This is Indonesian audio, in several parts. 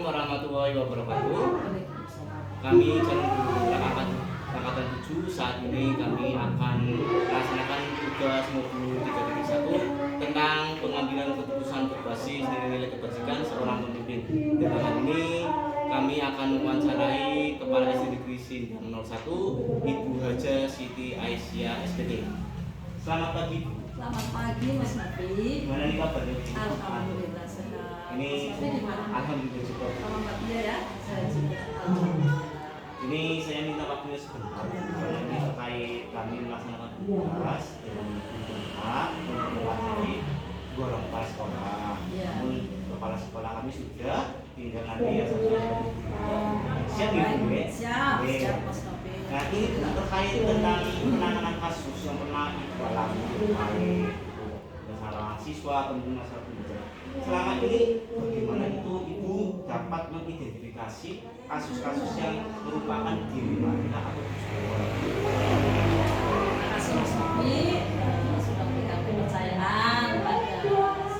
warahmatullahi wabarakatuh. Kami Jalur Angkatan 7 saat ini kami akan melaksanakan tugas modul 3.1 tentang pengambilan keputusan berbasis nilai-nilai kebajikan seorang pemimpin. Dalam hal ini kami akan mewawancarai Kepala SD Negeri Sindang 01 Ibu Haja Siti Aisyah SPT. Selamat pagi Bu. Selamat pagi Mas Nabi. Gimana nih kabarnya? Alhamdulillah sehat. Ini alhamdulillah juga. Kalau Mbak Tia ya, saya juga alhamdulillah. Ini saya minta waktunya sebentar. Karena ini terkait kami melaksanakan tugas dengan Pak untuk mewakili dua orang kepala sekolah. Namun kepala sekolah kami sudah, tinggal nanti ya siap ya Bu. Siap Mas Nabi. Nah ini terkait tentang penanganan kasus yang pernah Ibu alami baik masalah siswa ataupun masalah pelajar. Selama ini bagaimana itu Ibu dapat mengidentifikasi kasus-kasus yang merupakan kriminalitas atau sekolah? Terima kasih Mas Nabi sudah memberikan kepercayaan pada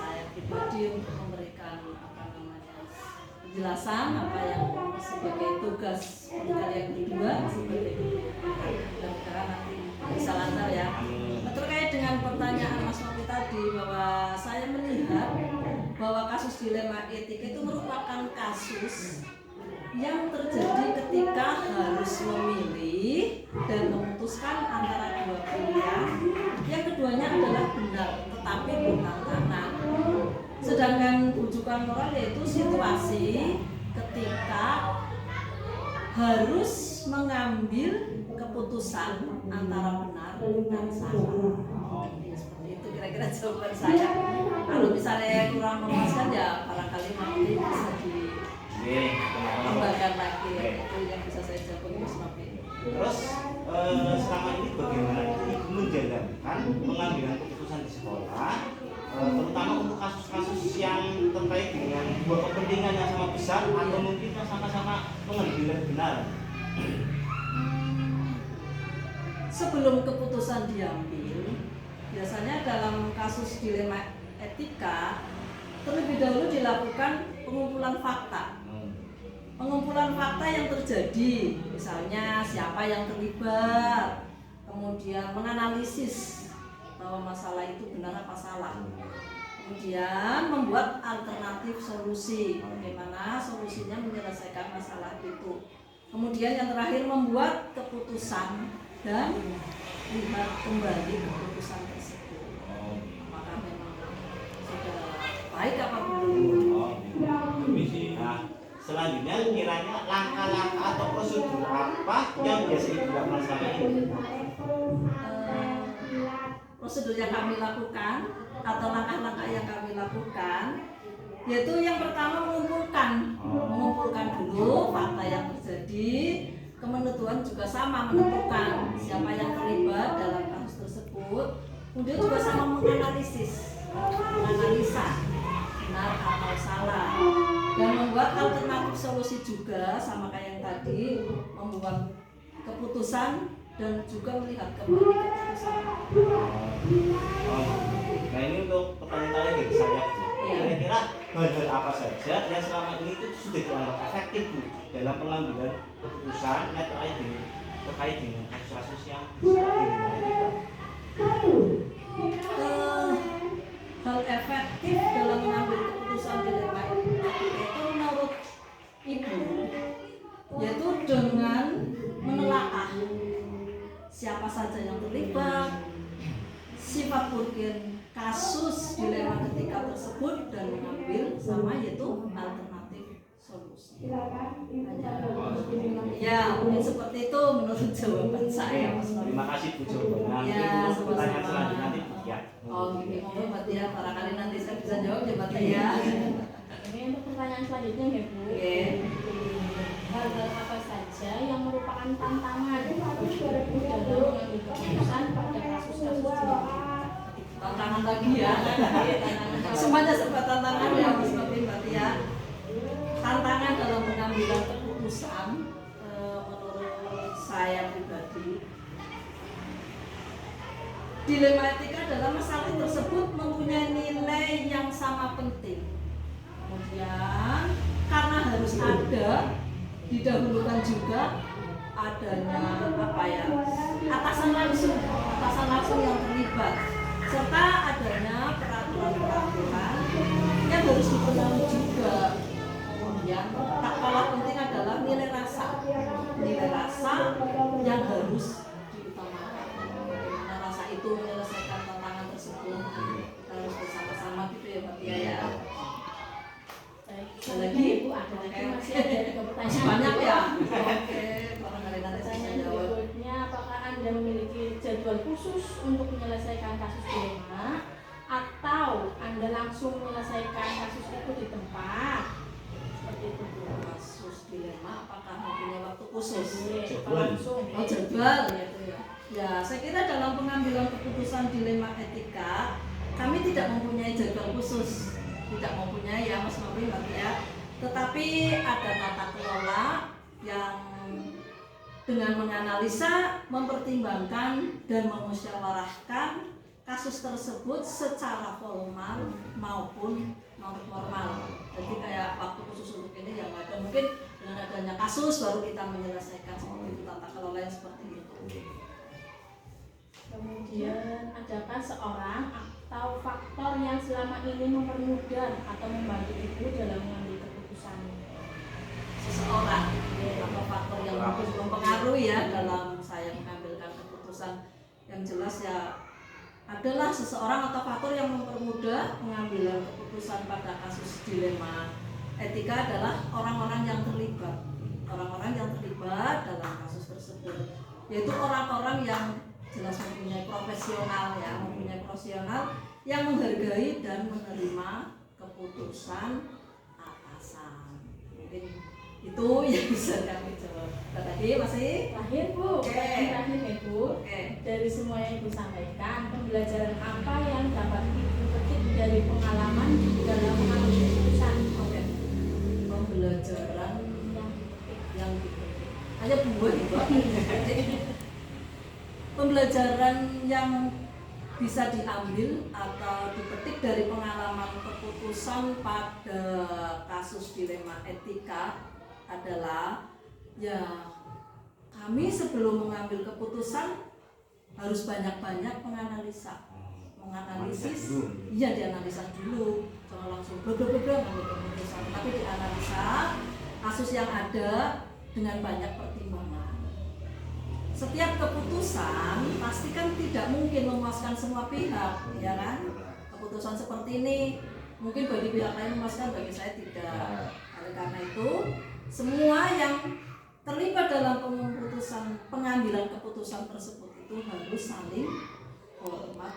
saya pribadi untuk memberikan penjelasan apa yang sebagai tugas penggal yang kedua sebagai mudah-mudahan nanti bisa lancar ya. Terkait dengan pertanyaan Mas Novi tadi bahwa saya melihat bahwa kasus dilema etika itu merupakan kasus yang terjadi ketika harus memilih dan memutuskan antara dua pilihan yang keduanya adalah benar tetapi bertentangan. Sedangkan rujukan moral yaitu situasi ketika harus mengambil keputusan antara benar dan salah. Seperti itu kira-kira jawaban saya. Kalau misalnya kurang memuaskan ya barangkali nanti bisa dikembangkan lagi. Itu yang bisa saya jawab Mas Novi. Terus selama ini bagaimana Ibu menjalankan pengambilan keputusan di sekolah, terutama untuk kasus-kasus yang terkait dengan dua kepentingan yang sama besar atau mungkin sama-sama mengambil benar? Sebelum keputusan diambil, biasanya dalam kasus dilema etika terlebih dahulu dilakukan pengumpulan fakta. Pengumpulan fakta yang terjadi, misalnya siapa yang terlibat, kemudian menganalisis bahwa masalah itu benar apa salah, kemudian membuat alternatif solusi, bagaimana solusinya menyelesaikan masalah itu, kemudian yang terakhir membuat keputusan dan lihat kembali keputusan tersebut apakah memang sudah baik apa belum. Nah, selanjutnya kiranya langkah-langkah atau prosedur apa yang biasa Ibu lakukan selama ini? Prosedur yang kami lakukan atau langkah-langkah yang kami lakukan yaitu yang pertama mengumpulkan dulu fakta yang terjadi. Kemenentuan juga sama menentukan siapa yang terlibat dalam kasus tersebut. Kemudian juga sama menganalisis, menganalisa benar atau salah dan membuat alternatif solusi juga sama kayak yang tadi, membuat keputusan dan juga melihat kembali keputusan. Nah ini untuk pertanyaan dari saya Bu. Kira-kira hal-hal apa saja yang selama ini itu sudah dianggap efektif Bu dalam pengambilan keputusan terkait dengan kasus-kasus yang hal efektif dalam mengambil keputusan dilema etika itu menurut Ibu yaitu dengan menelaah siapa saja yang terlibat, sifat mungkin kasus dilema ketika tersebut dan mengambil sama yaitu alternatif solusi. Ya mungkin seperti itu menurut jawaban saya Mas Novi. Terima kasih Bu jawabannya. Ya, Untuk pertanyaan selanjutnya nanti Bu ya. Oh gini Mbak Tia, barangkali nanti saya bisa jawab ya Mbak Tia. Ini untuk pertanyaan selanjutnya ya Bu. Hal-hal apa saja yang merupakan tantangan dalam mengambil keputusan pada kasus-kasus dilema? Tantangan lagi ya. Semuanya serba tantangan ya Mas Novi Mbak Tia. Tantangan dalam pengambilan keputusan menurut saya pribadi, dilema etika dalam masalah tersebut mempunyai nilai yang sama penting. Kemudian karena harus ada didahulukan juga adanya atasan langsung yang terlibat, serta adanya peraturan-peraturan yang harus dipenuhi juga. Kemudian tak kalah penting adalah nilai rasa yang harus diutamakan. Bagaimana rasa itu menyelesaikan tantangan tersebut harus bersama-sama gitu ya Mbak Tia ya. Lagi Ibu ada lagi masih ada pertanyaan Banyak Bu. ya. Oke, barangkali nanti saya Pertanyaan jawab. berikutnya, apakah Anda memiliki jadwal khusus untuk menyelesaikan kasus dilema atau Anda langsung menyelesaikan kasus itu di tempat? Seperti itu Bu. Kasus dilema apakah mempunyai waktu khusus? Apa langsung? Oh, jadwal ya itu ya. Ya, saya kira dalam pengambilan keputusan dilema etika kami tidak mempunyai jadwal khusus, tidak mempunyai ya Mas Novi Mbak Tia. Tetapi ada tata kelola yang dengan menganalisa, mempertimbangkan dan memusyawarahkan kasus tersebut secara formal maupun normal. Jadi kayak waktu khusus untuk ini yang ada, mungkin dengan adanya kasus baru kita menyelesaikan seperti itu, tata kelola yang seperti itu. Kemudian adakah seorang atau faktor yang selama ini mempermudah atau membantu Ibu dalam mengambil keputusan? Seseorang atau faktor yang mungkin mempengaruhi ya dalam saya mengambilkan keputusan. Yang jelas ya adalah seseorang atau faktor yang mempermudah pengambilan keputusan pada kasus dilema etika adalah orang-orang yang terlibat dalam kasus tersebut, yaitu orang-orang yang jelas mempunyai profesional yang menghargai dan menerima keputusan atasan. Mungkin itu yang bisa kami jawab. Tadi masih Terakhir Bu, Oke. pertanyaan terakhir Ibu. oke. Dari semua yang Ibu sampaikan, pembelajaran apa yang dapat Ibu petik dari pengalaman dalam mengambil keputusan? Oke. Pembelajaran yang hanya buat pembelajaran yang bisa diambil atau dipetik dari pengalaman keputusan pada kasus dilema etika adalah ya kami sebelum mengambil keputusan harus banyak-banyak menganalisis, iya dianalisa dulu, jangan langsung bla-bla-bla ngambil keputusan, tapi dianalisa kasus yang ada dengan banyak pertimbangan. Setiap keputusan pasti kan tidak mungkin memuaskan semua pihak, ya kan? Keputusan seperti ini mungkin bagi pihak lain memuaskan, bagi saya tidak. Oleh karena itu, semua yang terlibat dalam pengambilan keputusan tersebut itu harus saling hormat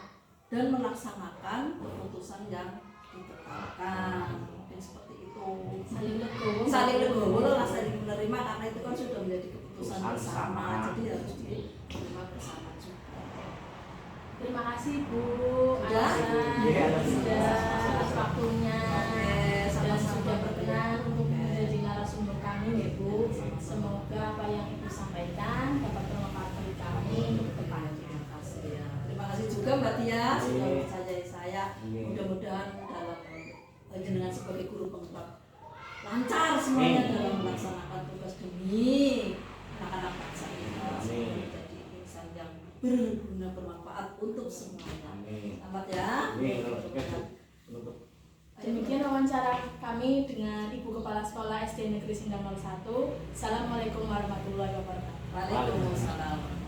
dan melaksanakan keputusan yang ditetapkan. Mungkin seperti itu. Saling legowo lah, saling menerima, karena itu kan sudah menjadi keputusan bersama, jadi harus diterima bersama juga. Terima kasih Bu Sudah? atas waktunya. Oke, Dan sama-sama. sudah berkenan untuk menjadi narasumber kami ya Bu. Semoga apa yang Ibu sampaikan dapat bermanfaat bagi kami untuk depannya. Terima kasih ya. Terima kasih juga Mbak Tia sudah mempercayai saya. Mudah-mudahan dalam jenengan sebagai guru penggerak lancar semuanya dalam melaksanakan tugas demi anak-anak bangsa ini menjadi insan yang berguna, bermanfaat untuk semuanya. Selamat ya. Demikian wawancara kami dengan Ibu Kepala Sekolah SD Negeri Sindang 01. Assalamualaikum warahmatullahi wabarakatuh. Waalaikumsalam.